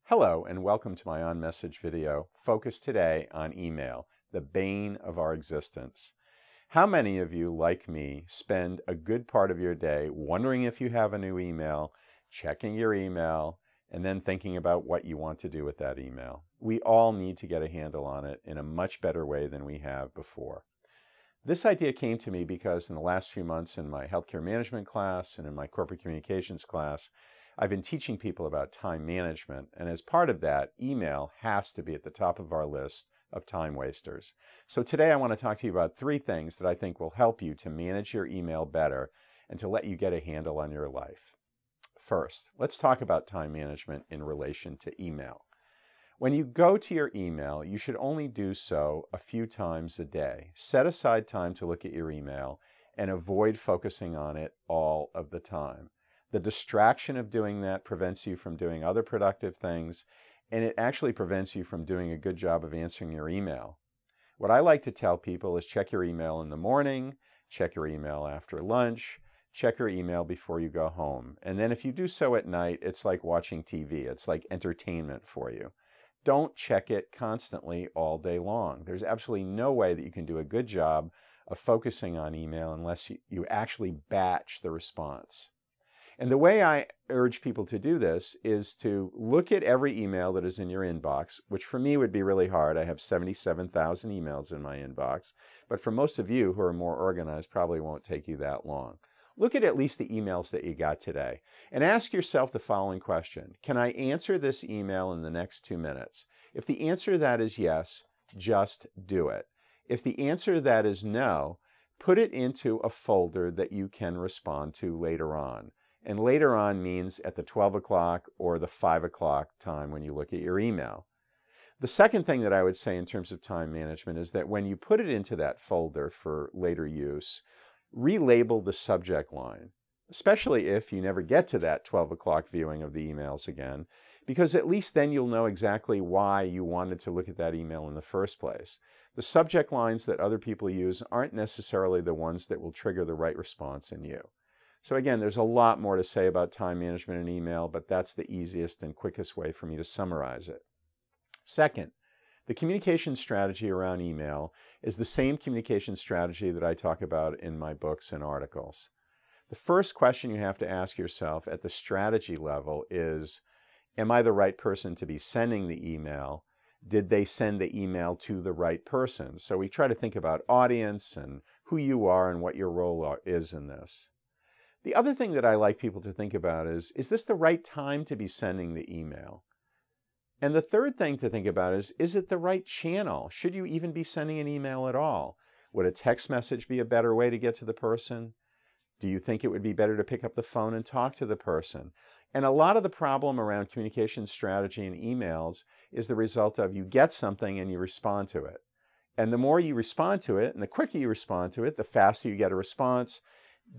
Hello and welcome to my on-message video focused today on email, the bane of our existence. How many of you, like me, spend a good part of your day wondering if you have a new email, checking your email, and then thinking about what you want to do with that email? We all need to get a handle on it in a much better way than we have before. This idea came to me because in the last few months in my healthcare management class and in my corporate communications class, I've been teaching people about time management, and as part of that, email has to be at the top of our list of time wasters. So today I want to talk to you about 3 things that I think will help you to manage your email better and to let you get a handle on your life. First, let's talk about time management in relation to email. When you go to your email, you should only do so a few times a day. Set aside time to look at your email and avoid focusing on it all of the time. The distraction of doing that prevents you from doing other productive things, and it actually prevents you from doing a good job of answering your email. What I like to tell people is check your email in the morning, check your email after lunch, check your email before you go home. And then if you do so at night, it's like watching TV. It's like entertainment for you. Don't check it constantly all day long. There's absolutely no way that you can do a good job of focusing on email unless you actually batch the response. And the way I urge people to do this is to look at every email that is in your inbox, which for me would be really hard. I have 77,000 emails in my inbox, but for most of you who are more organized, probably won't take you that long. Look at least the emails that you got today and ask yourself the following question. Can I answer this email in the next 2 minutes? If the answer to that is yes, just do it. If the answer to that is no, put it into a folder that you can respond to later on. And later on means at the 12 o'clock or the 5 o'clock time when you look at your email. The second thing that I would say in terms of time management is that when you put it into that folder for later use, relabel the subject line, especially if you never get to that 12 o'clock viewing of the emails again, because at least then you'll know exactly why you wanted to look at that email in the first place. The subject lines that other people use aren't necessarily the ones that will trigger the right response in you. So again, there's a lot more to say about time management in email, but that's the easiest and quickest way for me to summarize it. Second, the communication strategy around email is the same communication strategy that I talk about in my books and articles. The first question you have to ask yourself at the strategy level is, am I the right person to be sending the email? Did they send the email to the right person? So we try to think about audience and who you are and what your role is in this. The other thing that I like people to think about is this the right time to be sending the email? And the third thing to think about is it the right channel? Should you even be sending an email at all? Would a text message be a better way to get to the person? Do you think it would be better to pick up the phone and talk to the person? And a lot of the problem around communication strategy and emails is the result of you get something and you respond to it. And the more you respond to it and the quicker you respond to it, the faster you get a response.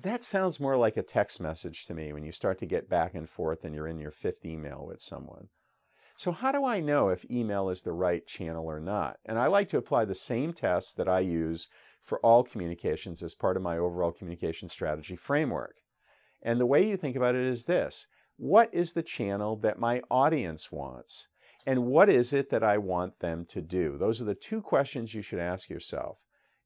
That sounds more like a text message to me when you start to get back and forth and you're in your 5th email with someone. So how do I know if email is the right channel or not? And I like to apply the same tests that I use for all communications as part of my overall communication strategy framework. And the way you think about it is this. What is the channel that my audience wants? And what is it that I want them to do? Those are the 2 questions you should ask yourself.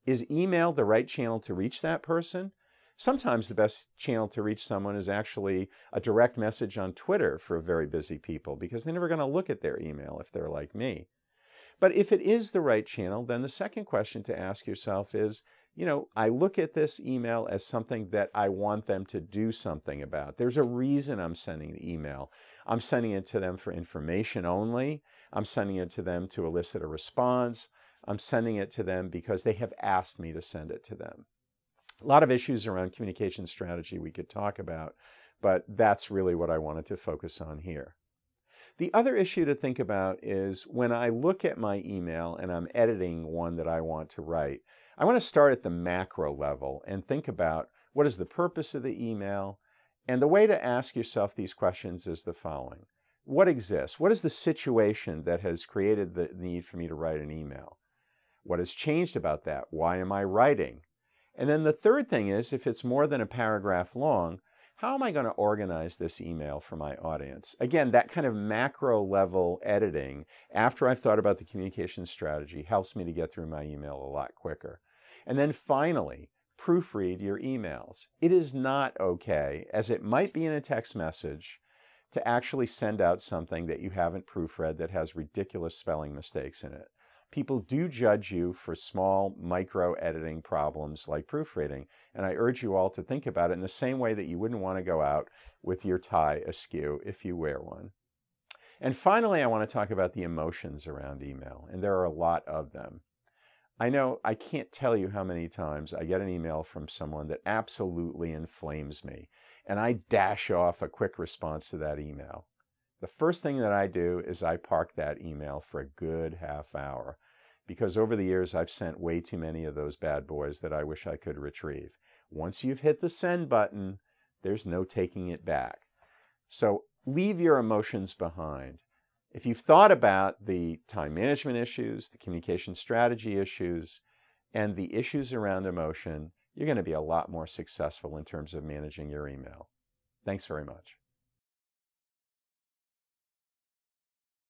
Is email the right channel to reach that person? Sometimes the best channel to reach someone is actually a direct message on Twitter for very busy people because they're never going to look at their email if they're like me. But if it is the right channel, then the second question to ask yourself is, I look at this email as something that I want them to do something about. There's a reason I'm sending the email. I'm sending it to them for information only. I'm sending it to them to elicit a response. I'm sending it to them because they have asked me to send it to them. A lot of issues around communication strategy we could talk about, but that's really what I wanted to focus on here. The other issue to think about is when I look at my email and I'm editing one that I want to write, I want to start at the macro level and think about what is the purpose of the email. And the way to ask yourself these questions is the following. What exists? What is the situation that has created the need for me to write an email? What has changed about that? Why am I writing? And then the third thing is, if it's more than a paragraph long, how am I going to organize this email for my audience? Again, that kind of macro level editing after I've thought about the communication strategy helps me to get through my email a lot quicker. And then finally, proofread your emails. It is not okay, as it might be in a text message, to actually send out something that you haven't proofread that has ridiculous spelling mistakes in it. People do judge you for small micro editing problems like proofreading, and I urge you all to think about it in the same way that you wouldn't want to go out with your tie askew if you wear one. And finally, I want to talk about the emotions around email, and there are a lot of them. I know I can't tell you how many times I get an email from someone that absolutely inflames me, and I dash off a quick response to that email. The first thing that I do is I park that email for a good half hour, because over the years I've sent way too many of those bad boys that I wish I could retrieve. Once you've hit the send button, there's no taking it back. So leave your emotions behind. If you've thought about the time management issues, the communication strategy issues, and the issues around emotion, you're going to be a lot more successful in terms of managing your email. Thanks very much.